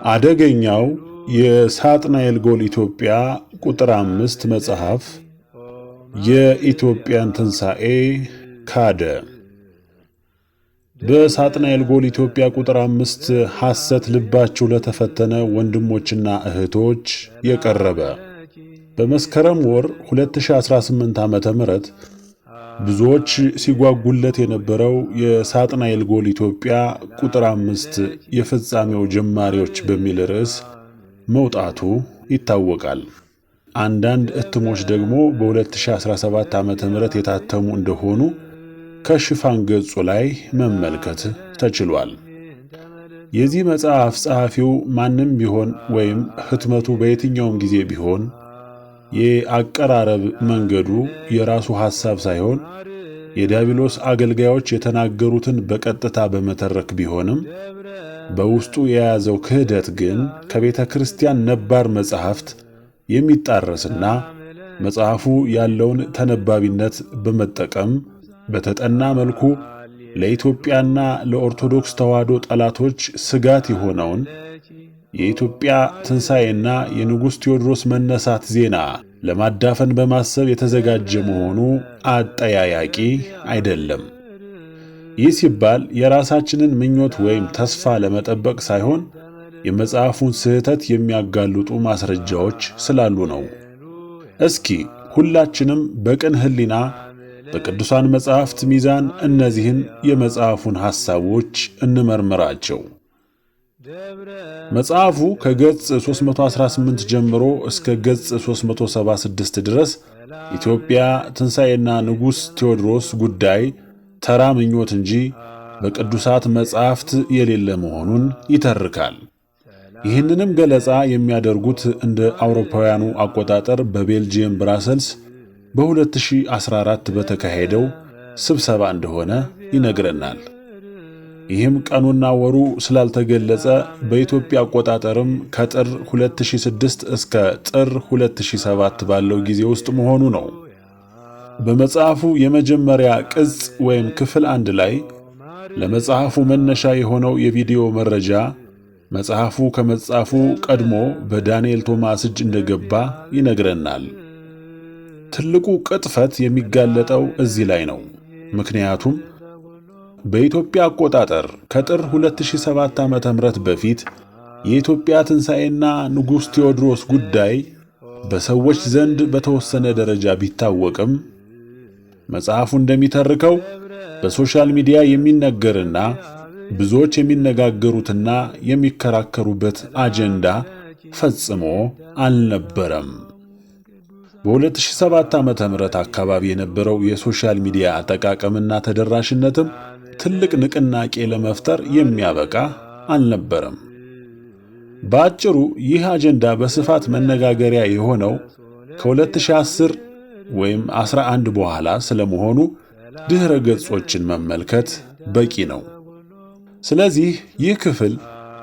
አደገኛው የሳጥናኤል ጎል ኢትዮጵያ ቁጥር 5 መጽሐፍ የኢትዮጵያን ትንሣኤ ካደ። በሳጥናኤል ጎል ኢትዮጵያ ቁጥር 5 ሐሰት ልባችሁ ለተፈተነ ወንድሞችና እህቶች የቀረበ በመስከረም ወር 2018 ዓመተ ምህረት ብዙዎች ሲጓጉለት የነበረው የሳጥናኤል ጎል ኢትዮጵያ ቁጥር 5 የፍጻሜው ጀማሪዎች በሚል ርዕስ መውጣቱ ይታወቃል። አንዳንድ እትሞች ደግሞ በ2017 ዓመተ ምህረት የታተሙ እንደሆኑ ከሽፋን ገጹ ላይ መመልከት ተችሏል። የዚህ መጽሐፍ ጸሐፊው ማንም ቢሆን ወይም ህትመቱ በየትኛውም ጊዜ ቢሆን የአቀራረብ መንገዱ የራሱ ሐሳብ ሳይሆን የዲያብሎስ አገልጋዮች የተናገሩትን በቀጥታ በመተረክ ቢሆንም በውስጡ የያዘው ክህደት ግን ከቤተ ክርስቲያን ነባር መጻሕፍት የሚጣረስና መጽሐፉ ያለውን ተነባቢነት በመጠቀም በተጠና መልኩ ለኢትዮጵያና ለኦርቶዶክስ ተዋሕዶ ጠላቶች ስጋት የሆነውን የኢትዮጵያ ትንሣኤና የንጉሥ ቴዎድሮስ መነሳት ዜና ለማዳፈን በማሰብ የተዘጋጀ መሆኑ አጠያያቂ አይደለም። ይህ ሲባል የራሳችንን ምኞት ወይም ተስፋ ለመጠበቅ ሳይሆን የመጽሐፉን ስህተት የሚያጋልጡ ማስረጃዎች ስላሉ ነው። እስኪ ሁላችንም በቅን ሕሊና በቅዱሳን መጻሕፍት ሚዛን እነዚህን የመጽሐፉን ሐሳቦች እንመርምራቸው። መጽሐፉ ከገጽ 318 ጀምሮ እስከ ገጽ 376 ድረስ ኢትዮጵያ ትንሣኤና ንጉሥ ቴዎድሮስ ጉዳይ ተራ ምኞት እንጂ በቅዱሳት መጻሕፍት የሌለ መሆኑን ይተርካል። ይህንንም ገለጻ የሚያደርጉት እንደ አውሮፓውያኑ አቆጣጠር በቤልጂየም ብራሰልስ በ2014 በተካሄደው ስብሰባ እንደሆነ ይነግረናል። ይህም ቀኑና ወሩ ስላልተገለጸ በኢትዮጵያ አቆጣጠርም ከጥር 2006 እስከ ጥር 2007 ባለው ጊዜ ውስጥ መሆኑ ነው። በመጽሐፉ የመጀመሪያ ቅጽ ወይም ክፍል 1 ላይ ለመጽሐፉ መነሻ የሆነው የቪዲዮ መረጃ መጽሐፉ ከመጻፉ ቀድሞ በዳንኤል ቶማስ እጅ እንደገባ ይነግረናል። ትልቁ ቅጥፈት የሚጋለጠው እዚህ ላይ ነው። ምክንያቱም በኢትዮጵያ አቆጣጠር ከጥር 2007 ዓመተ ምህረት በፊት የኢትዮጵያ ትንሣኤና ንጉሥ ቴዎድሮስ ጉዳይ በሰዎች ዘንድ በተወሰነ ደረጃ ቢታወቅም መጽሐፉ እንደሚተርከው በሶሻል ሚዲያ የሚነገርና ብዙዎች የሚነጋገሩትና የሚከራከሩበት አጀንዳ ፈጽሞ አልነበረም። በ2007 ዓመተ ምህረት አካባቢ የነበረው የሶሻል ሚዲያ አጠቃቀምና ተደራሽነትም ትልቅ ንቅናቄ ለመፍጠር የሚያበቃ አልነበረም። በአጭሩ ይህ አጀንዳ በስፋት መነጋገሪያ የሆነው ከ2010 ወይም 11 በኋላ ስለመሆኑ ድህረ ገጾችን መመልከት በቂ ነው። ስለዚህ ይህ ክፍል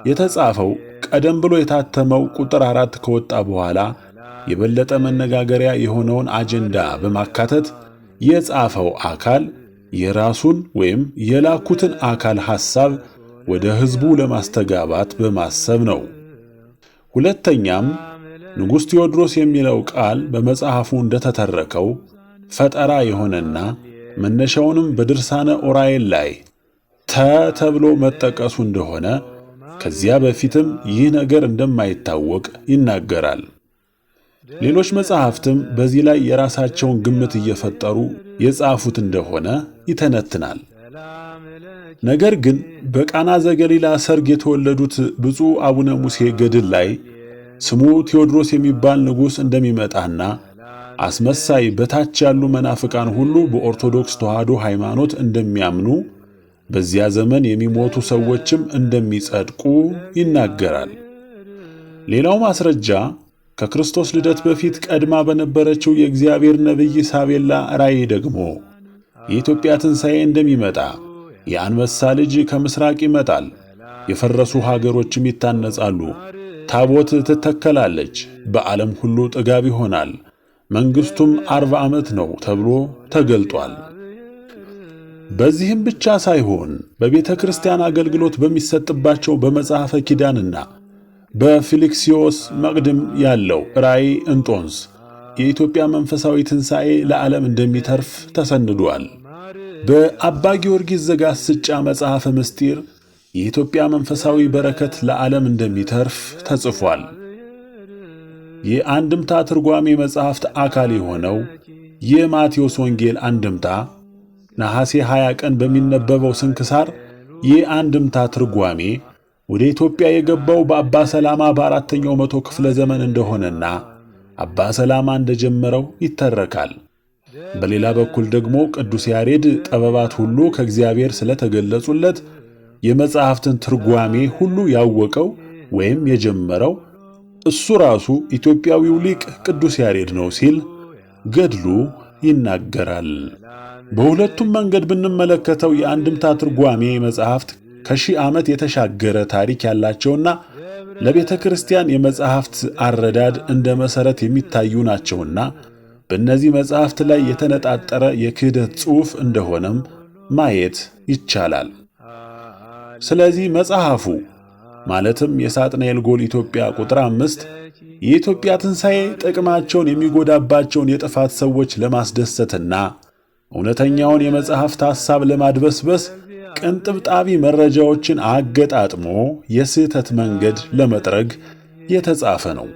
የተጻፈው ቀደም ብሎ የታተመው ቁጥር 4 ከወጣ በኋላ የበለጠ መነጋገሪያ የሆነውን አጀንዳ በማካተት የጻፈው አካል የራሱን ወይም የላኩትን አካል ሐሳብ ወደ ሕዝቡ ለማስተጋባት በማሰብ ነው። ሁለተኛም ንጉሥ ቴዎድሮስ የሚለው ቃል በመጽሐፉ እንደተተረከው ፈጠራ የሆነና መነሻውንም በድርሳነ ዑራኤል ላይ ተብሎ መጠቀሱ እንደሆነ ከዚያ በፊትም ይህ ነገር እንደማይታወቅ ይናገራል። ሌሎች መጻሕፍትም በዚህ ላይ የራሳቸውን ግምት እየፈጠሩ የጻፉት እንደሆነ ይተነትናል። ነገር ግን በቃና ዘገሊላ ሰርግ የተወለዱት ብፁዕ አቡነ ሙሴ ገድል ላይ ስሙ ቴዎድሮስ የሚባል ንጉሥ እንደሚመጣና አስመሳይ በታች ያሉ መናፍቃን ሁሉ በኦርቶዶክስ ተዋሕዶ ሃይማኖት እንደሚያምኑ በዚያ ዘመን የሚሞቱ ሰዎችም እንደሚጸድቁ ይናገራል። ሌላው ማስረጃ ከክርስቶስ ልደት በፊት ቀድማ በነበረችው የእግዚአብሔር ነቢይ ሳቤላ ራእይ ደግሞ የኢትዮጵያ ትንሣኤ እንደሚመጣ፣ የአንበሳ ልጅ ከምሥራቅ ይመጣል፣ የፈረሱ ሀገሮችም ይታነጻሉ፣ ታቦት ትተከላለች፣ በዓለም ሁሉ ጥጋብ ይሆናል፣ መንግሥቱም 40 ዓመት ነው ተብሎ ተገልጧል። በዚህም ብቻ ሳይሆን በቤተ ክርስቲያን አገልግሎት በሚሰጥባቸው በመጽሐፈ ኪዳንና በፊልክስዮስ መቅድም ያለው ራእይ እንጦንስ የኢትዮጵያ መንፈሳዊ ትንሣኤ ለዓለም እንደሚተርፍ ተሰንዷል። በአባ ጊዮርጊስ ዘጋስጫ መጽሐፈ ምስጢር የኢትዮጵያ መንፈሳዊ በረከት ለዓለም እንደሚተርፍ ተጽፏል። የአንድምታ ትርጓሜ መጽሐፍት አካል የሆነው የማቴዎስ ወንጌል አንድምታ ነሐሴ 20 ቀን በሚነበበው ስንክሳር የአንድምታ ትርጓሜ ወደ ኢትዮጵያ የገባው በአባ ሰላማ በአራተኛው መቶ ክፍለ ዘመን እንደሆነና አባ ሰላማ እንደጀመረው ይተረካል። በሌላ በኩል ደግሞ ቅዱስ ያሬድ ጠበባት ሁሉ ከእግዚአብሔር ስለተገለጹለት የመጽሐፍትን ትርጓሜ ሁሉ ያወቀው ወይም የጀመረው እሱ ራሱ ኢትዮጵያዊው ሊቅ ቅዱስ ያሬድ ነው ሲል ገድሉ ይናገራል። በሁለቱም መንገድ ብንመለከተው የአንድምታ ትርጓሜ መጽሐፍት ከሺህ ዓመት የተሻገረ ታሪክ ያላቸውና ለቤተ ክርስቲያን የመጽሐፍት አረዳድ እንደ መሠረት የሚታዩ ናቸውና በእነዚህ መጽሐፍት ላይ የተነጣጠረ የክህደት ጽሑፍ እንደሆነም ማየት ይቻላል። ስለዚህ መጽሐፉ ማለትም የሳጥናኤል ጎል ኢትዮጵያ ቁጥር 5 የኢትዮጵያ ትንሣኤ ጥቅማቸውን የሚጎዳባቸውን የጥፋት ሰዎች ለማስደሰትና እውነተኛውን የመጽሐፍት ሐሳብ ለማድበስበስ ቅንጥብጣቢ መረጃዎችን አገጣጥሞ የስህተት መንገድ ለመጥረግ የተጻፈ ነው።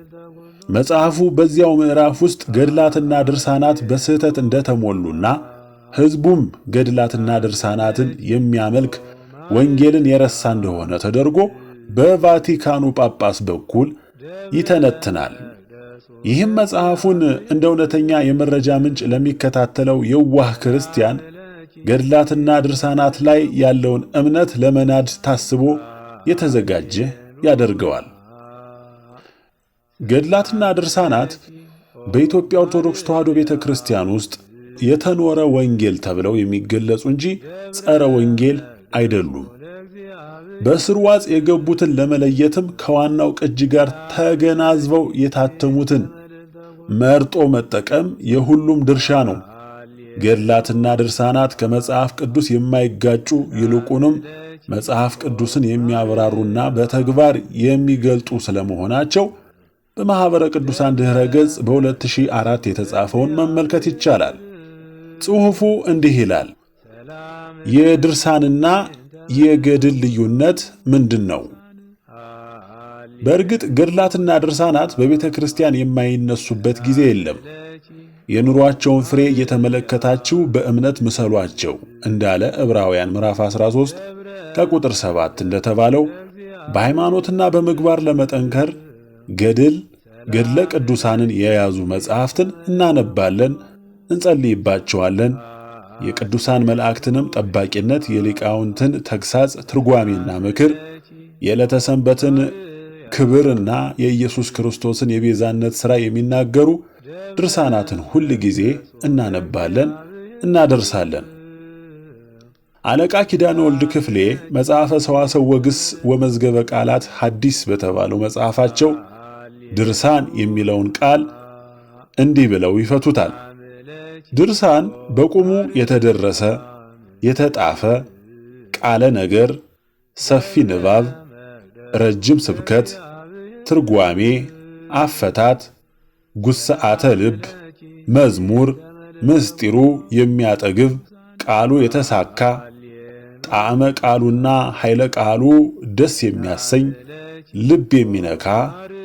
መጽሐፉ በዚያው ምዕራፍ ውስጥ ገድላትና ድርሳናት በስህተት እንደተሞሉና ሕዝቡም ገድላትና ድርሳናትን የሚያመልክ ወንጌልን የረሳ እንደሆነ ተደርጎ በቫቲካኑ ጳጳስ በኩል ይተነትናል። ይህም መጽሐፉን እንደ እውነተኛ የመረጃ ምንጭ ለሚከታተለው የዋህ ክርስቲያን ገድላትና ድርሳናት ላይ ያለውን እምነት ለመናድ ታስቦ የተዘጋጀ ያደርገዋል። ገድላትና ድርሳናት በኢትዮጵያ ኦርቶዶክስ ተዋሕዶ ቤተ ክርስቲያን ውስጥ የተኖረ ወንጌል ተብለው የሚገለጹ እንጂ ጸረ ወንጌል አይደሉም። በስርዋጽ የገቡትን ለመለየትም ከዋናው ቅጂ ጋር ተገናዝበው የታተሙትን መርጦ መጠቀም የሁሉም ድርሻ ነው። ገድላትና ድርሳናት ከመጽሐፍ ቅዱስ የማይጋጩ ይልቁንም መጽሐፍ ቅዱስን የሚያብራሩና በተግባር የሚገልጡ ስለመሆናቸው በማኅበረ ቅዱሳን ድኅረ ገጽ በ2004 የተጻፈውን መመልከት ይቻላል። ጽሑፉ እንዲህ ይላል። የድርሳንና የገድል ልዩነት ምንድን ነው? በእርግጥ ገድላትና ድርሳናት በቤተ ክርስቲያን የማይነሱበት ጊዜ የለም። የኑሯቸውን ፍሬ እየተመለከታችሁ በእምነት ምሰሏቸው እንዳለ ዕብራውያን ምዕራፍ 13 ከቁጥር 7 እንደተባለው በሃይማኖትና በምግባር ለመጠንከር ገድለ ቅዱሳንን የያዙ መጽሐፍትን እናነባለን፣ እንጸልይባቸዋለን። የቅዱሳን መላእክትንም ጠባቂነት፣ የሊቃውንትን ተግሳጽ፣ ትርጓሜና ምክር፣ የዕለተ ሰንበትን ክብርና የኢየሱስ ክርስቶስን የቤዛነት ሥራ የሚናገሩ ድርሳናትን ሁል ጊዜ እናነባለን፣ እናደርሳለን። አለቃ ኪዳነ ወልድ ክፍሌ መጽሐፈ ሰዋሰው ወግስ ወመዝገበ ቃላት ሐዲስ በተባለው መጽሐፋቸው ድርሳን የሚለውን ቃል እንዲህ ብለው ይፈቱታል። ድርሳን በቁሙ የተደረሰ የተጣፈ ቃለ ነገር፣ ሰፊ ንባብ፣ ረጅም ስብከት፣ ትርጓሜ፣ አፈታት፣ ጉስዓተ ልብ፣ መዝሙር፣ ምስጢሩ የሚያጠግብ ቃሉ የተሳካ ጣዕመ ቃሉና ኃይለ ቃሉ ደስ የሚያሰኝ ልብ የሚነካ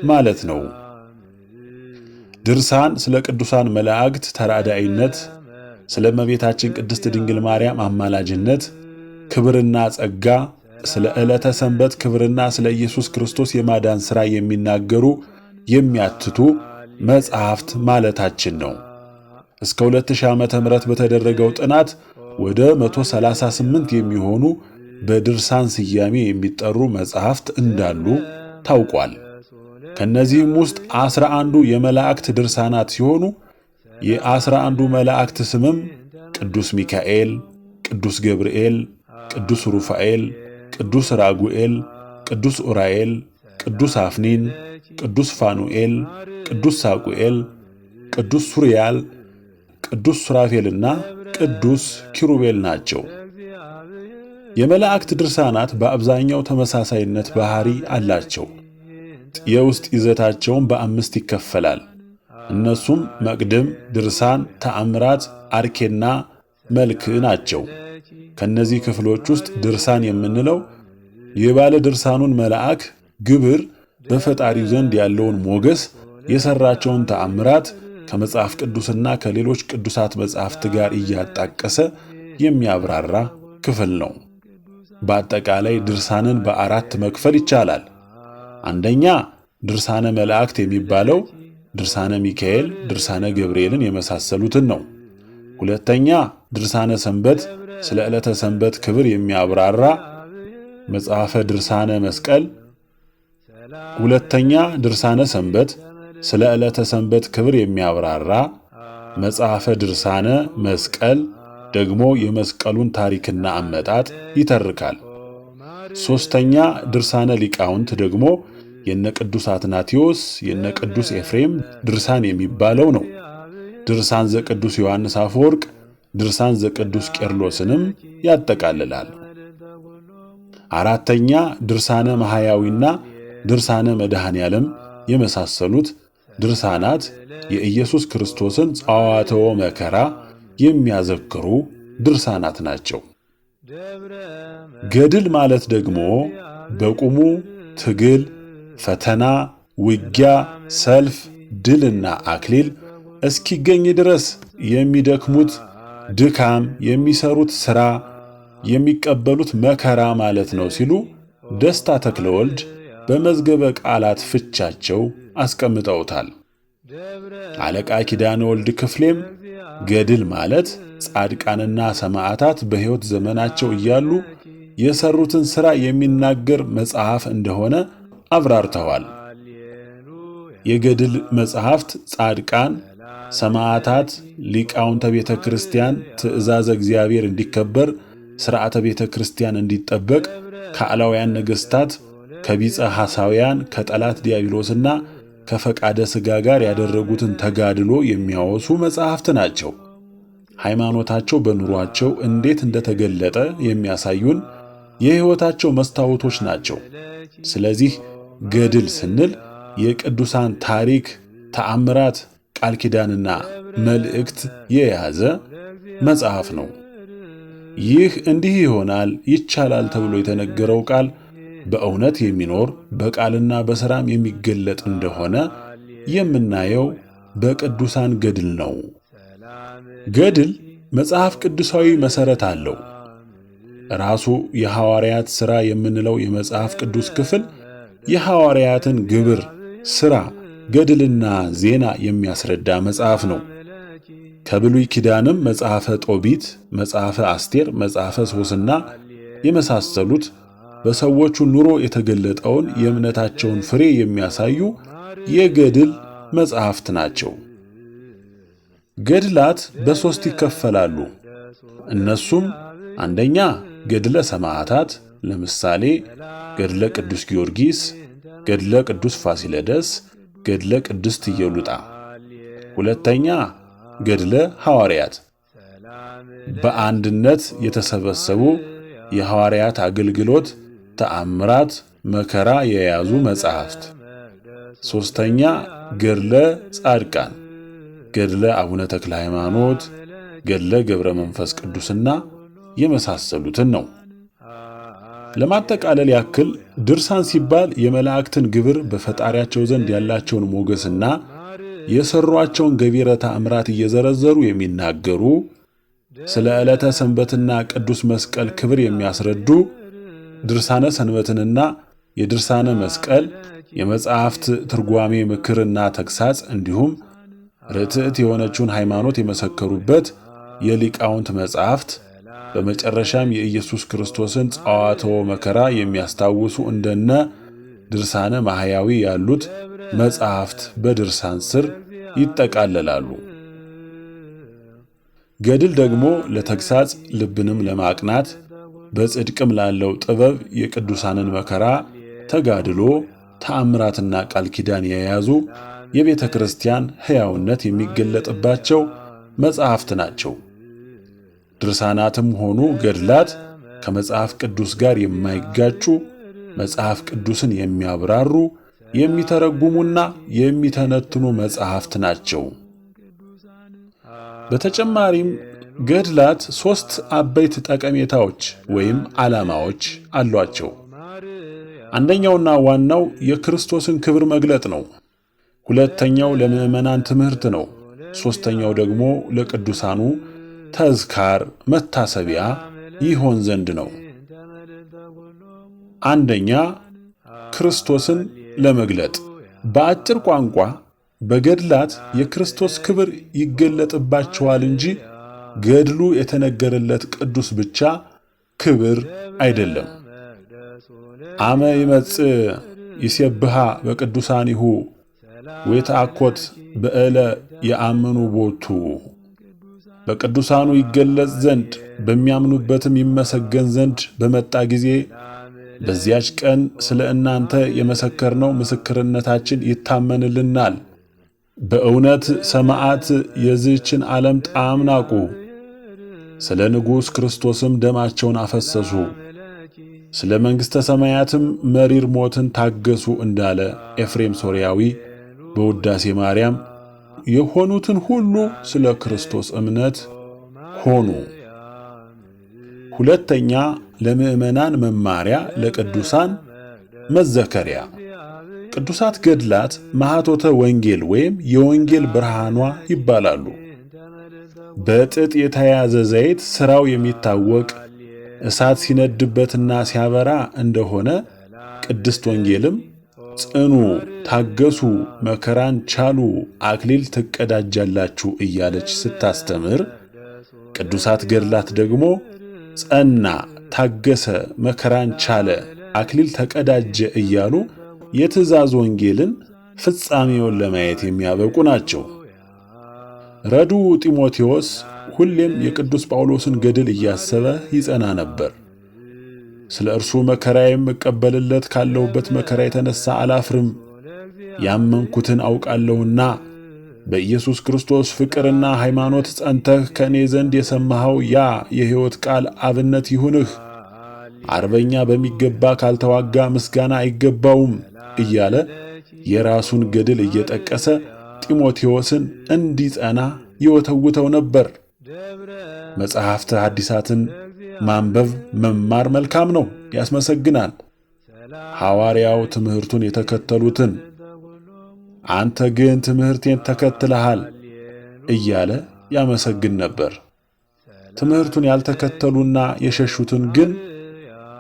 ማለት ነው። ድርሳን ስለ ቅዱሳን መላእክት ተራዳኢነት፣ ስለ እመቤታችን ቅድስት ድንግል ማርያም አማላጅነት ክብርና ጸጋ፣ ስለ ዕለተ ሰንበት ክብርና ስለ ኢየሱስ ክርስቶስ የማዳን ሥራ የሚናገሩ የሚያትቱ መጽሐፍት ማለታችን ነው። እስከ 2000 ዓመተ ምህረት በተደረገው ጥናት ወደ 138 የሚሆኑ በድርሳን ስያሜ የሚጠሩ መጽሐፍት እንዳሉ ታውቋል። ከነዚህም ውስጥ 11ዱ የመላእክት ድርሳናት ሲሆኑ የ11ዱ መላእክት ስምም ቅዱስ ሚካኤል፣ ቅዱስ ገብርኤል፣ ቅዱስ ሩፋኤል፣ ቅዱስ ራጉኤል፣ ቅዱስ ኡራኤል፣ ቅዱስ አፍኒን፣ ቅዱስ ፋኑኤል፣ ቅዱስ ሳቁኤል፣ ቅዱስ ሱሪያል፣ ቅዱስ ሱራፌልና ቅዱስ ኪሩቤል ናቸው። የመላእክት ድርሳናት በአብዛኛው ተመሳሳይነት ባህሪ አላቸው። የውስጥ ይዘታቸውን በ5 ይከፈላል። እነሱም መቅድም፣ ድርሳን፣ ተአምራት፣ አርኬና መልክ ናቸው። ከነዚህ ክፍሎች ውስጥ ድርሳን የምንለው የባለ ድርሳኑን መልአክ ግብር፣ በፈጣሪው ዘንድ ያለውን ሞገስ፣ የሰራቸውን ተአምራት ከመጽሐፍ ቅዱስና ከሌሎች ቅዱሳት መጻሕፍት ጋር እያጣቀሰ የሚያብራራ ክፍል ነው። በአጠቃላይ ድርሳንን በ4 መክፈል ይቻላል። አንደኛ ድርሳነ መላእክት የሚባለው ድርሳነ ሚካኤል፣ ድርሳነ ገብርኤልን የመሳሰሉትን ነው። ሁለተኛ ድርሳነ ሰንበት፣ ስለ ዕለተ ሰንበት ክብር የሚያብራራ መጽሐፈ ድርሳነ መስቀል። ሁለተኛ ድርሳነ ሰንበት፣ ስለ ዕለተ ሰንበት ክብር የሚያብራራ መጽሐፈ ድርሳነ መስቀል ደግሞ የመስቀሉን ታሪክና አመጣጥ ይተርካል። ሦስተኛ ድርሳነ ሊቃውንት ደግሞ የነ ቅዱስ አትናቴዎስ የነ ቅዱስ ኤፍሬም ድርሳን የሚባለው ነው። ድርሳን ዘቅዱስ ዮሐንስ አፈወርቅ፣ ድርሳን ዘቅዱስ ቄርሎስንም ያጠቃልላል። አራተኛ ድርሳነ ማህያዊና ድርሳነ መድኃኔ ዓለም የመሳሰሉት ድርሳናት የኢየሱስ ክርስቶስን ጸዋትወ መከራ የሚያዘክሩ ድርሳናት ናቸው። ገድል ማለት ደግሞ በቁሙ ትግል፣ ፈተና፣ ውጊያ፣ ሰልፍ፣ ድልና አክሊል እስኪገኝ ድረስ የሚደክሙት ድካም፣ የሚሰሩት ሥራ፣ የሚቀበሉት መከራ ማለት ነው ሲሉ ደስታ ተክለወልድ በመዝገበ ቃላት ፍቻቸው አስቀምጠውታል። አለቃ ኪዳነ ወልድ ክፍሌም ገድል ማለት ጻድቃንና ሰማዕታት በሕይወት ዘመናቸው እያሉ የሰሩትን ሥራ የሚናገር መጽሐፍ እንደሆነ አብራርተዋል። የገድል መጽሐፍት ጻድቃን፣ ሰማዕታት፣ ሊቃውንተ ቤተ ክርስቲያን ትእዛዘ እግዚአብሔር እንዲከበር፣ ሥርዓተ ቤተ ክርስቲያን እንዲጠበቅ፣ ከአላውያን ነገሥታት፣ ከቢጸ ሐሳውያን፣ ከጠላት ዲያብሎስና ከፈቃደ ሥጋ ጋር ያደረጉትን ተጋድሎ የሚያወሱ መጽሐፍት ናቸው። ሃይማኖታቸው በኑሯቸው እንዴት እንደተገለጠ የሚያሳዩን የሕይወታቸው መስታወቶች ናቸው። ስለዚህ ገድል ስንል የቅዱሳን ታሪክ፣ ተአምራት፣ ቃል ኪዳንና መልእክት የያዘ መጽሐፍ ነው። ይህ እንዲህ ይሆናል ይቻላል ተብሎ የተነገረው ቃል በእውነት የሚኖር በቃልና በሥራም የሚገለጥ እንደሆነ የምናየው በቅዱሳን ገድል ነው። ገድል መጽሐፍ ቅዱሳዊ መሠረት አለው። ራሱ የሐዋርያት ሥራ የምንለው የመጽሐፍ ቅዱስ ክፍል የሐዋርያትን ግብር፣ ሥራ፣ ገድልና ዜና የሚያስረዳ መጽሐፍ ነው። ከብሉይ ኪዳንም መጽሐፈ ጦቢት፣ መጽሐፈ አስቴር፣ መጽሐፈ ሶስና የመሳሰሉት በሰዎቹ ኑሮ የተገለጠውን የእምነታቸውን ፍሬ የሚያሳዩ የገድል መጽሐፍት ናቸው። ገድላት በ3 ይከፈላሉ። እነሱም አንደኛ ገድለ ሰማዕታት፣ ለምሳሌ ገድለ ቅዱስ ጊዮርጊስ፣ ገድለ ቅዱስ ፋሲለደስ፣ ገድለ ቅድስት ኢየሉጣ። ሁለተኛ ገድለ ሐዋርያት፣ በአንድነት የተሰበሰቡ የሐዋርያት አገልግሎት፣ ተአምራት፣ መከራ የያዙ መጻሕፍት። ሦስተኛ ገድለ ጻድቃን፣ ገድለ አቡነ ተክለ ሃይማኖት፣ ገድለ ገብረ መንፈስ ቅዱስና የመሳሰሉትን ነው። ለማጠቃለል ያክል ድርሳን ሲባል የመላእክትን ግብር፣ በፈጣሪያቸው ዘንድ ያላቸውን ሞገስና የሰሯቸውን ገቢረ ተአምራት እየዘረዘሩ የሚናገሩ፣ ስለ ዕለተ ሰንበትና ቅዱስ መስቀል ክብር የሚያስረዱ ድርሳነ ሰንበትንና የድርሳነ መስቀል፣ የመጽሐፍት ትርጓሜ ምክርና ተግሳጽ እንዲሁም ርትዕት የሆነችውን ሃይማኖት የመሰከሩበት የሊቃውንት መጽሐፍት፣ በመጨረሻም የኢየሱስ ክርስቶስን ጸዋትወ መከራ የሚያስታውሱ እንደነ ድርሳነ ማህያዊ ያሉት መጽሐፍት በድርሳን ስር ይጠቃለላሉ። ገድል ደግሞ ለተግሳጽ ልብንም ለማቅናት በጽድቅም ላለው ጥበብ የቅዱሳንን መከራ፣ ተጋድሎ፣ ተአምራትና ቃል ኪዳን የያዙ የቤተ ክርስቲያን ሕያውነት የሚገለጥባቸው መጽሐፍት ናቸው። ድርሳናትም ሆኑ ገድላት ከመጽሐፍ ቅዱስ ጋር የማይጋጩ፣ መጽሐፍ ቅዱስን የሚያብራሩ፣ የሚተረጉሙና የሚተነትኑ መጻሕፍት ናቸው። በተጨማሪም ገድላት 3 አበይት ጠቀሜታዎች ወይም ዓላማዎች አሏቸው። አንደኛውና ዋናው የክርስቶስን ክብር መግለጥ ነው። ሁለተኛው ለምዕመናን ትምህርት ነው። ሦስተኛው ደግሞ ለቅዱሳኑ ተዝካር መታሰቢያ ይሆን ዘንድ ነው። አንደኛ ክርስቶስን ለመግለጥ። በአጭር ቋንቋ በገድላት የክርስቶስ ክብር ይገለጥባቸዋል እንጂ ገድሉ የተነገረለት ቅዱስ ብቻ ክብር አይደለም። አመ ይመጽእ ይሴብሃ በቅዱሳኒሁ ወይተአኮት በእለ የአመኑ ቦቱ። በቅዱሳኑ ይገለጽ ዘንድ በሚያምኑበትም ይመሰገን ዘንድ በመጣ ጊዜ በዚያች ቀን ስለ እናንተ የመሰከርነው ምስክርነታችን ይታመንልናል። በእውነት ሰማዕት የዚህችን ዓለም ጣዕም ናቁ፣ ስለ ንጉሥ ክርስቶስም ደማቸውን አፈሰሱ፣ ስለ መንግሥተ ሰማያትም መሪር ሞትን ታገሱ እንዳለ ኤፍሬም ሶርያዊ በውዳሴ ማርያም የሆኑትን ሁሉ ስለ ክርስቶስ እምነት ሆኑ። ሁለተኛ ለምዕመናን መማሪያ፣ ለቅዱሳን መዘከሪያ። ቅዱሳት ገድላት ማኅቶተ ወንጌል ወይም የወንጌል ብርሃኗ ይባላሉ። በጥጥ የተያዘ ዘይት ሥራው የሚታወቅ እሳት ሲነድበትና ሲያበራ እንደሆነ ቅድስት ወንጌልም ጽኑ፣ ታገሱ፣ መከራን ቻሉ፣ አክሊል ትቀዳጃላችሁ እያለች ስታስተምር፣ ቅዱሳት ገድላት ደግሞ ጸና፣ ታገሰ፣ መከራን ቻለ፣ አክሊል ተቀዳጀ እያሉ የትእዛዝ ወንጌልን ፍጻሜውን ለማየት የሚያበቁ ናቸው። ረዱ ጢሞቴዎስ ሁሌም የቅዱስ ጳውሎስን ገድል እያሰበ ይጸና ነበር። ስለ እርሱ መከራ የምቀበልለት ካለሁበት መከራ የተነሳ አላፍርም፣ ያመንኩትን አውቃለሁና በኢየሱስ ክርስቶስ ፍቅርና ሃይማኖት ጸንተህ ከእኔ ዘንድ የሰማኸው ያ የሕይወት ቃል አብነት ይሁንህ። አርበኛ በሚገባ ካልተዋጋ ምስጋና አይገባውም እያለ የራሱን ገድል እየጠቀሰ ጢሞቴዎስን እንዲጸና ይወተውተው ነበር። መጽሐፍተ ሐዲሳትን ማንበብ መማር መልካም ነው፣ ያስመሰግናል። ሐዋርያው ትምህርቱን የተከተሉትን አንተ ግን ትምህርቴን ተከትለሃል እያለ ያመሰግን ነበር። ትምህርቱን ያልተከተሉና የሸሹትን ግን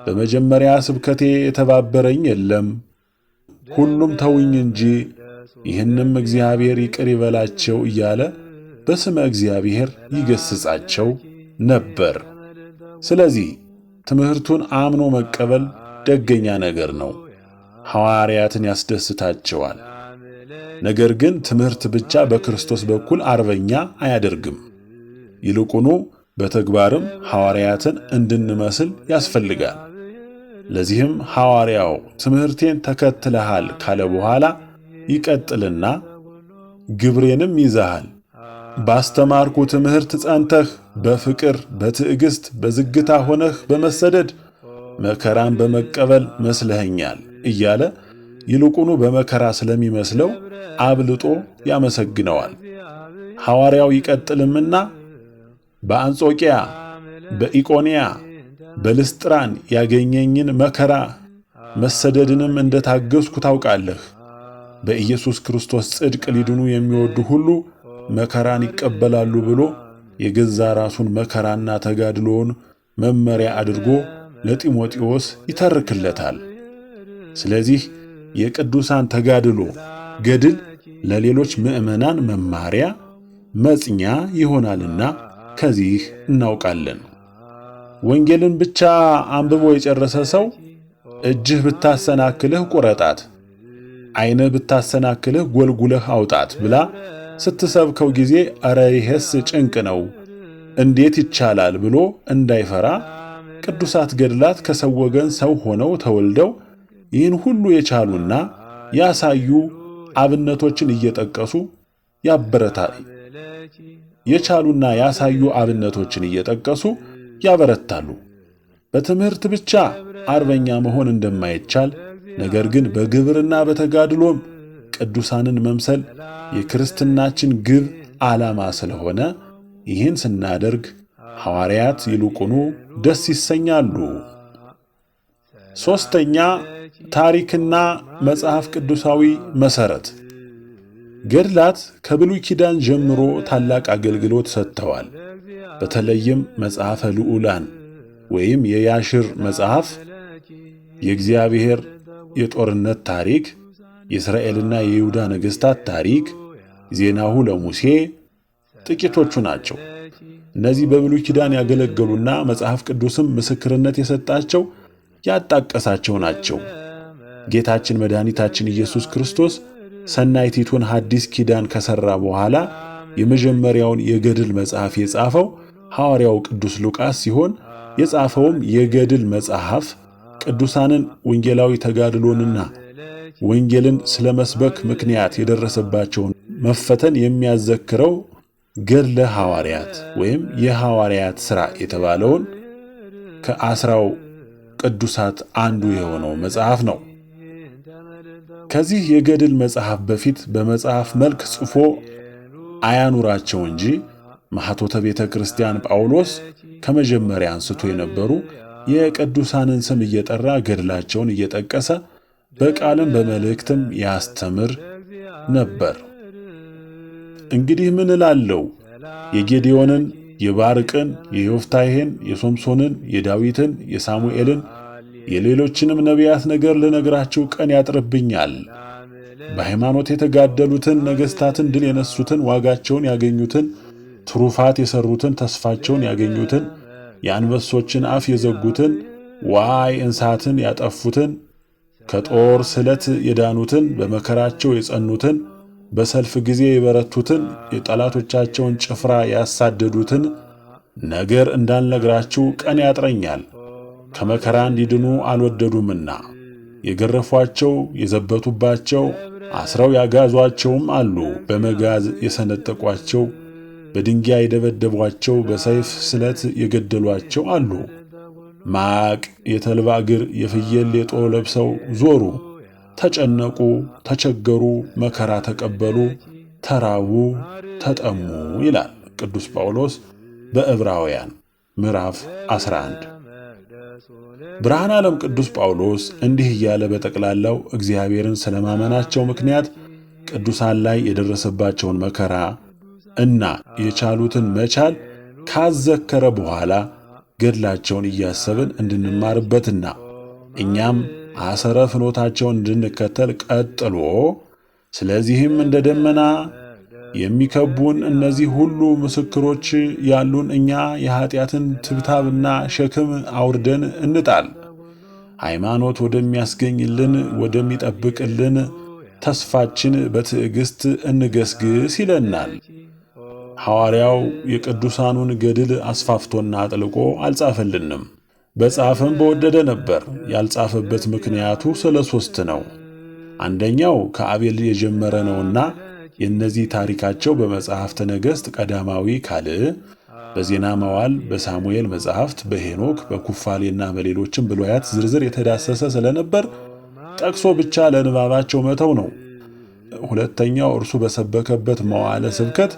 በመጀመሪያ ስብከቴ የተባበረኝ የለም፣ ሁሉም ተውኝ እንጂ ይህንም እግዚአብሔር ይቅር ይበላቸው እያለ በስመ እግዚአብሔር ይገስጻቸው ነበር። ስለዚህ ትምህርቱን አምኖ መቀበል ደገኛ ነገር ነው፣ ሐዋርያትን ያስደስታቸዋል። ነገር ግን ትምህርት ብቻ በክርስቶስ በኩል አርበኛ አያደርግም። ይልቁኑ በተግባርም ሐዋርያትን እንድንመስል ያስፈልጋል። ለዚህም ሐዋርያው ትምህርቴን ተከትለሃል ካለ በኋላ ይቀጥልና ግብሬንም ይዘሃል፣ ባስተማርኩ ትምህርት ጸንተህ በፍቅር በትዕግስት በዝግታ ሆነህ በመሰደድ መከራን በመቀበል መስለኸኛል እያለ ይልቁኑ በመከራ ስለሚመስለው አብልጦ ያመሰግነዋል። ሐዋርያው ይቀጥልምና በአንጾኪያ በኢቆንያ በልስጥራን ያገኘኝን መከራ መሰደድንም እንደታገስኩ ታውቃለህ። በኢየሱስ ክርስቶስ ጽድቅ ሊድኑ የሚወዱ ሁሉ መከራን ይቀበላሉ ብሎ የገዛ ራሱን መከራና ተጋድሎውን መመሪያ አድርጎ ለጢሞቴዎስ ይተርክለታል። ስለዚህ የቅዱሳን ተጋድሎ ገድል ለሌሎች ምዕመናን መማሪያ መጽኛ ይሆናልና ከዚህ እናውቃለን። ወንጌልን ብቻ አንብቦ የጨረሰ ሰው እጅህ ብታሰናክልህ ቁረጣት፣ ዓይንህ ብታሰናክልህ ጎልጉለህ አውጣት ብላ ስትሰብከው ጊዜ አረ ይሄስ ጭንቅ ነው እንዴት ይቻላል ብሎ እንዳይፈራ ቅዱሳት ገድላት ከሰው ወገን ሰው ሆነው ተወልደው ይህን ሁሉ የቻሉና ያሳዩ አብነቶችን እየጠቀሱ የቻሉና ያሳዩ አብነቶችን እየጠቀሱ ያበረታሉ። በትምህርት ብቻ አርበኛ መሆን እንደማይቻል ነገር ግን በግብርና በተጋድሎም ቅዱሳንን መምሰል የክርስትናችን ግብ ዓላማ ስለሆነ ይህን ስናደርግ ሐዋርያት ይልቁኑ ደስ ይሰኛሉ። ሦስተኛ፣ ታሪክና መጽሐፍ ቅዱሳዊ መሠረት። ገድላት ከብሉይ ኪዳን ጀምሮ ታላቅ አገልግሎት ሰጥተዋል። በተለይም መጽሐፈ ልዑላን ወይም የያሽር መጽሐፍ የእግዚአብሔር የጦርነት ታሪክ፣ የእስራኤልና የይሁዳ ነገሥታት ታሪክ፣ ዜናሁ ለሙሴ ጥቂቶቹ ናቸው። እነዚህ በብሉይ ኪዳን ያገለገሉና መጽሐፍ ቅዱስም ምስክርነት የሰጣቸው ያጣቀሳቸው ናቸው። ጌታችን መድኃኒታችን ኢየሱስ ክርስቶስ ሰናይቲቱን ሐዲስ ኪዳን ከሠራ በኋላ የመጀመሪያውን የገድል መጽሐፍ የጻፈው ሐዋርያው ቅዱስ ሉቃስ ሲሆን የጻፈውም የገድል መጽሐፍ ቅዱሳንን ወንጌላዊ ተጋድሎንና ወንጌልን ስለ መስበክ ምክንያት የደረሰባቸውን መፈተን የሚያዘክረው ገድለ ሐዋርያት ወይም የሐዋርያት ሥራ የተባለውን ከአስራው ቅዱሳት አንዱ የሆነው መጽሐፍ ነው። ከዚህ የገድል መጽሐፍ በፊት በመጽሐፍ መልክ ጽፎ አያኑራቸው እንጂ ማኅቶተ ቤተ ክርስቲያን ጳውሎስ ከመጀመሪያ አንስቶ የነበሩ የቅዱሳንን ስም እየጠራ ገድላቸውን እየጠቀሰ በቃልም በመልእክትም ያስተምር ነበር። እንግዲህ ምን እላለሁ? የጌዴዎንን፣ የባርቅን፣ የዮፍታሔን፣ የሶምሶንን፣ የዳዊትን፣ የሳሙኤልን፣ የሌሎችንም ነቢያት ነገር ልነግራችሁ ቀን ያጥርብኛል። በሃይማኖት የተጋደሉትን፣ ነገሥታትን ድል የነሱትን፣ ዋጋቸውን ያገኙትን፣ ትሩፋት የሠሩትን፣ ተስፋቸውን ያገኙትን፣ የአንበሶችን አፍ የዘጉትን፣ ዋይ እንስሳትን ያጠፉትን፣ ከጦር ስለት የዳኑትን፣ በመከራቸው የጸኑትን፣ በሰልፍ ጊዜ የበረቱትን፣ የጠላቶቻቸውን ጭፍራ ያሳደዱትን ነገር እንዳልነግራችሁ ቀን ያጥረኛል። ከመከራ እንዲድኑ አልወደዱምና የገረፏቸው፣ የዘበቱባቸው፣ አስረው ያጋዟቸውም አሉ። በመጋዝ የሰነጠቋቸው፣ በድንጋይ የደበደቧቸው፣ በሰይፍ ስለት የገደሏቸው አሉ። ማቅ፣ የተልባ እግር፣ የፍየል ሌጦ ለብሰው ዞሩ። ተጨነቁ፣ ተቸገሩ፣ መከራ ተቀበሉ፣ ተራቡ፣ ተጠሙ ይላል ቅዱስ ጳውሎስ በዕብራውያን ምዕራፍ 11። ብርሃነ ዓለም ቅዱስ ጳውሎስ እንዲህ እያለ በጠቅላላው እግዚአብሔርን ስለማመናቸው ምክንያት ቅዱሳን ላይ የደረሰባቸውን መከራ እና የቻሉትን መቻል ካዘከረ በኋላ ገድላቸውን እያሰብን እንድንማርበትና እኛም አሰረ ፍኖታቸውን እንድንከተል ቀጥሎ ስለዚህም እንደ ደመና የሚከቡን እነዚህ ሁሉ ምስክሮች ያሉን እኛ የኀጢአትን ትብታብና ሸክም አውርደን እንጣል፣ ሃይማኖት ወደሚያስገኝልን ወደሚጠብቅልን ተስፋችን በትዕግሥት እንገስግስ ይለናል። ሐዋርያው የቅዱሳኑን ገድል አስፋፍቶና አጥልቆ አልጻፈልንም። በጻፈም በወደደ ነበር። ያልጻፈበት ምክንያቱ ስለ 3 ነው። አንደኛው ከአቤል የጀመረ ነውና የእነዚህ ታሪካቸው በመጽሐፍተ ነገሥት ቀዳማዊ ካልዕ፣ በዜና መዋዕል፣ በሳሙኤል መጽሐፍት፣ በሄኖክ፣ በኩፋሌና በሌሎችም ብሉያት ዝርዝር የተዳሰሰ ስለነበር ጠቅሶ ብቻ ለንባባቸው መተው ነው። ሁለተኛው እርሱ በሰበከበት መዋዕለ ስብከት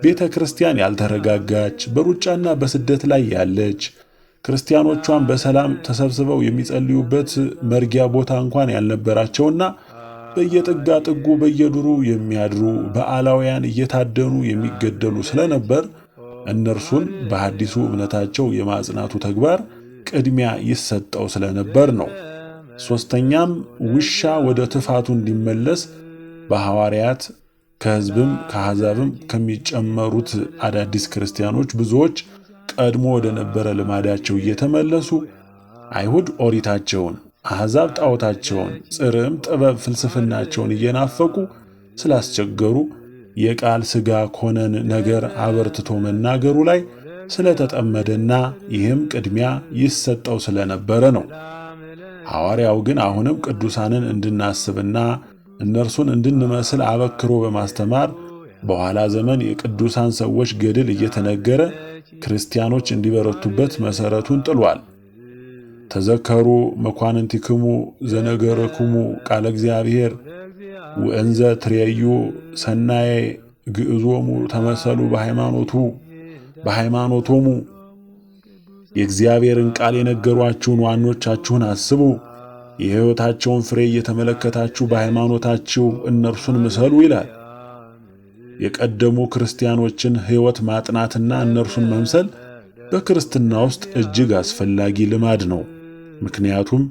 ቤተ ክርስቲያን ያልተረጋጋች፣ በሩጫና በስደት ላይ ያለች፣ ክርስቲያኖቿን በሰላም ተሰብስበው የሚጸልዩበት መርጊያ ቦታ እንኳን ያልነበራቸውና በየጥጋ ጥጉ በየዱሩ የሚያድሩ በዓላውያን እየታደኑ የሚገደሉ ስለነበር እነርሱን በሐዲሱ እምነታቸው የማጽናቱ ተግባር ቅድሚያ ይሰጠው ስለነበር ነው። ሦስተኛም ውሻ ወደ ትፋቱ እንዲመለስ በሐዋርያት ከሕዝብም ከአሕዛብም ከሚጨመሩት አዳዲስ ክርስቲያኖች ብዙዎች ቀድሞ ወደ ነበረ ልማዳቸው እየተመለሱ አይሁድ ኦሪታቸውን፣ አሕዛብ ጣዖታቸውን፣ ጽርዕም ጥበብ ፍልስፍናቸውን እየናፈቁ ስላስቸገሩ የቃል ሥጋ ኮነን ነገር አበርትቶ መናገሩ ላይ ስለተጠመደና ይህም ቅድሚያ ይሰጠው ስለነበረ ነው። ሐዋርያው ግን አሁንም ቅዱሳንን እንድናስብና እነርሱን እንድንመስል አበክሮ በማስተማር በኋላ ዘመን የቅዱሳን ሰዎች ገድል እየተነገረ ክርስቲያኖች እንዲበረቱበት መሠረቱን ጥሏል። ተዘከሩ መኳንንቲክሙ ዘነገረክሙ ቃለ እግዚአብሔር ወእንዘ ትሬዩ ሰናየ ግዕዞሙ ተመሰሉ በሃይማኖቶሙ። የእግዚአብሔርን ቃል የነገሯችሁን ዋኖቻችሁን አስቡ፣ የሕይወታቸውን ፍሬ እየተመለከታችሁ በሃይማኖታችሁ እነርሱን ምሰሉ ይላል። የቀደሙ ክርስቲያኖችን ሕይወት ማጥናትና እነርሱን መምሰል በክርስትና ውስጥ እጅግ አስፈላጊ ልማድ ነው። ምክንያቱም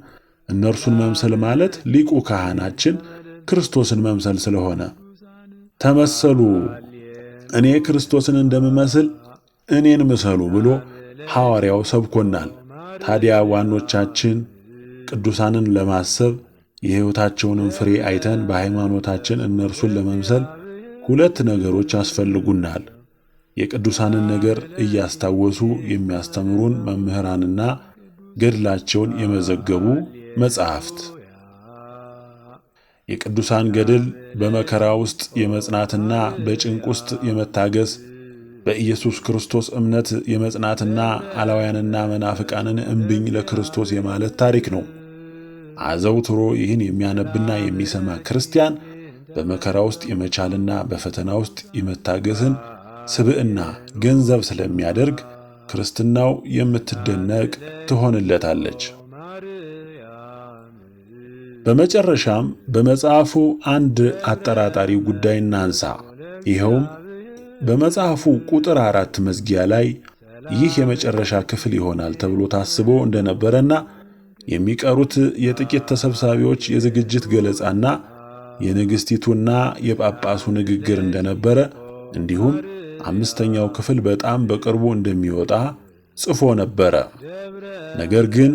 እነርሱን መምሰል ማለት ሊቁ ካህናችን ክርስቶስን መምሰል ስለሆነ። ተመሰሉ፣ እኔ ክርስቶስን እንደምመስል እኔን ምሰሉ ብሎ ሐዋርያው ሰብኮናል። ታዲያ ዋኖቻችን ቅዱሳንን ለማሰብ የሕይወታቸውንም ፍሬ አይተን በሃይማኖታችን እነርሱን ለመምሰል ሁለት ነገሮች ያስፈልጉናል። የቅዱሳንን ነገር እያስታወሱ የሚያስተምሩን መምህራንና ገድላቸውን የመዘገቡ መጻሕፍት። የቅዱሳን ገድል በመከራ ውስጥ የመጽናትና በጭንቅ ውስጥ የመታገስ በኢየሱስ ክርስቶስ እምነት የመጽናትና አላውያንና መናፍቃንን እምብኝ ለክርስቶስ የማለት ታሪክ ነው። አዘውትሮ ይህን የሚያነብና የሚሰማ ክርስቲያን በመከራ ውስጥ የመቻልና በፈተና ውስጥ የመታገስን ስብዕና ገንዘብ ስለሚያደርግ ክርስትናው የምትደነቅ ትሆንለታለች። በመጨረሻም በመጽሐፉ አንድ አጠራጣሪ ጉዳይ እናንሳ። ይኸውም በመጽሐፉ ቁጥር 4 መዝጊያ ላይ ይህ የመጨረሻ ክፍል ይሆናል ተብሎ ታስቦ እንደነበረና የሚቀሩት የጥቂት ተሰብሳቢዎች የዝግጅት ገለጻና የንግሥቲቱና የጳጳሱ ንግግር እንደነበረ እንዲሁም 5ኛው ክፍል በጣም በቅርቡ እንደሚወጣ ጽፎ ነበረ። ነገር ግን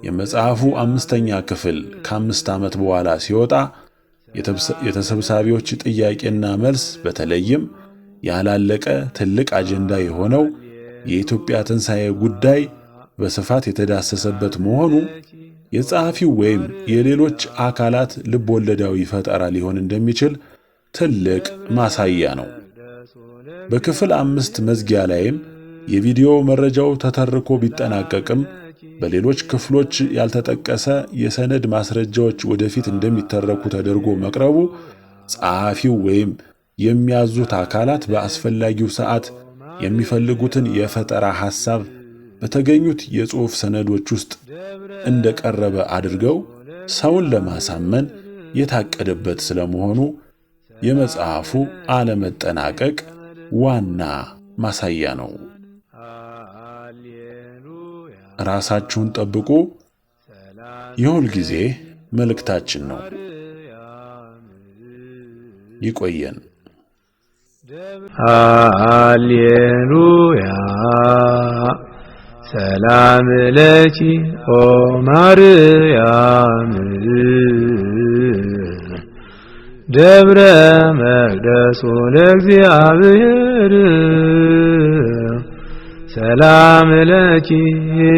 የመጽሐፉ 5ኛ ክፍል ከ5 ዓመት በኋላ ሲወጣ የተሰብሳቢዎች ጥያቄና መልስ በተለይም ያላለቀ ትልቅ አጀንዳ የሆነው የኢትዮጵያ ትንሣኤ ጉዳይ በስፋት የተዳሰሰበት መሆኑ የጸሐፊው ወይም የሌሎች አካላት ልብ ወለዳዊ ፈጠራ ሊሆን እንደሚችል ትልቅ ማሳያ ነው። በክፍል 5 መዝጊያ ላይም የቪዲዮ መረጃው ተተርኮ ቢጠናቀቅም በሌሎች ክፍሎች ያልተጠቀሰ የሰነድ ማስረጃዎች ወደፊት እንደሚተረኩ ተደርጎ መቅረቡ ጸሐፊው ወይም የሚያዙት አካላት በአስፈላጊው ሰዓት የሚፈልጉትን የፈጠራ ሐሳብ በተገኙት የጽሑፍ ሰነዶች ውስጥ እንደቀረበ አድርገው ሰውን ለማሳመን የታቀደበት ስለመሆኑ የመጽሐፉ አለመጠናቀቅ ዋና ማሳያ ነው። ራሳችሁን ጠብቁ የሁል ጊዜ መልእክታችን ነው። ይቆየን። ሃሌሉያ ሰላም ለኪ ኦ ማርያም ደብረ መቅደሱ ለእግዚአብሔር ሰላም ለኪ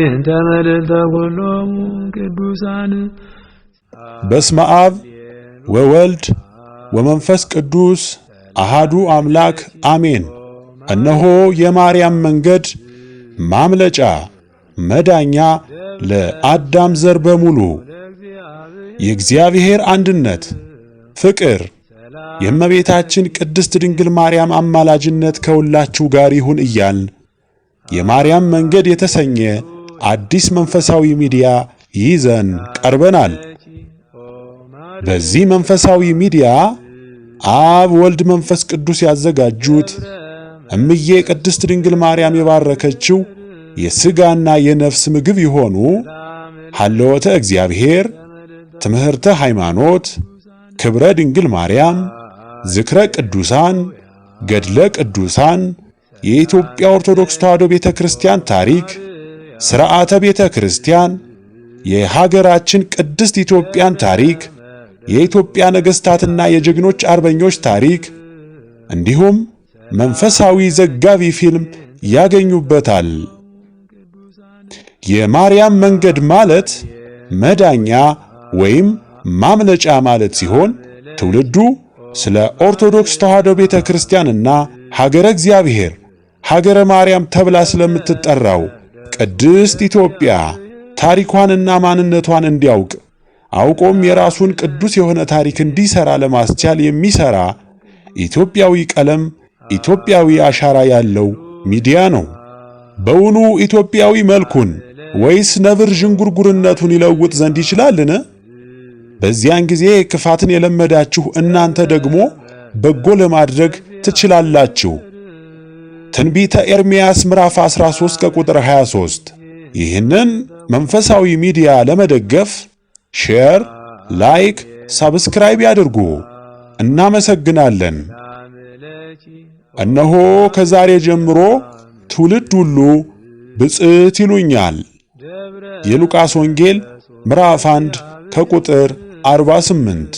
እንተ መልዕልተ ኩሎሙ ቅዱሳን። በስመ አብ ወወልድ ወመንፈስ ቅዱስ አሃዱ አምላክ አሜን። እነሆ የማርያም መንገድ ማምለጫ መዳኛ ለአዳም ዘር በሙሉ። የእግዚአብሔር አንድነት ፍቅር የእመቤታችን ቅድስት ድንግል ማርያም አማላጅነት ከሁላችሁ ጋር ይሁን እያልን የማርያም መንገድ የተሰኘ አዲስ መንፈሳዊ ሚዲያ ይዘን ቀርበናል። በዚህ መንፈሳዊ ሚዲያ አብ ወልድ መንፈስ ቅዱስ ያዘጋጁት እምዬ ቅድስት ድንግል ማርያም የባረከችው የሥጋና የነፍስ ምግብ የሆኑ ሀለወተ እግዚአብሔር፣ ትምህርተ ሃይማኖት፣ ክብረ ድንግል ማርያም፣ ዝክረ ቅዱሳን፣ ገድለ ቅዱሳን፣ የኢትዮጵያ ኦርቶዶክስ ተዋሕዶ ቤተ ክርስቲያን ታሪክ፣ ሥርዓተ ቤተ ክርስቲያን፣ የሀገራችን ቅድስት ኢትዮጵያን ታሪክ፣ የኢትዮጵያ ነገሥታትና የጀግኖች አርበኞች ታሪክ እንዲሁም መንፈሳዊ ዘጋቢ ፊልም ያገኙበታል። የማርያም መንገድ ማለት መዳኛ ወይም ማምለጫ ማለት ሲሆን ትውልዱ ስለ ኦርቶዶክስ ተዋሕዶ ቤተ ክርስቲያንና ሀገረ እግዚአብሔር ሀገረ ማርያም ተብላ ስለምትጠራው ቅድስት ኢትዮጵያ ታሪኳንና ማንነቷን እንዲያውቅ አውቆም የራሱን ቅዱስ የሆነ ታሪክ እንዲሰራ ለማስቻል የሚሰራ ኢትዮጵያዊ ቀለም፣ ኢትዮጵያዊ አሻራ ያለው ሚዲያ ነው። በውኑ ኢትዮጵያዊ መልኩን ወይስ ነብር ዥንጉርጉርነቱን ይለውጥ ዘንድ ይችላልን? በዚያን ጊዜ ክፋትን የለመዳችሁ እናንተ ደግሞ በጎ ለማድረግ ትችላላችሁ። ትንቢተ ኤርምያስ ምዕራፍ 13 ከቁጥር 23። ይህንን መንፈሳዊ ሚዲያ ለመደገፍ ሼር፣ ላይክ፣ ሰብስክራይብ ያድርጉ። እናመሰግናለን። እነሆ ከዛሬ ጀምሮ ትውልድ ሁሉ ብፅዕት ይሉኛል። የሉቃስ ወንጌል ምዕራፍ 1 ከቁጥር 48።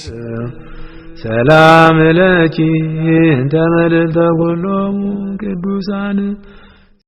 ሰላም ለኪ እንተ መልዕልተ ኩሎሙ ቅዱሳን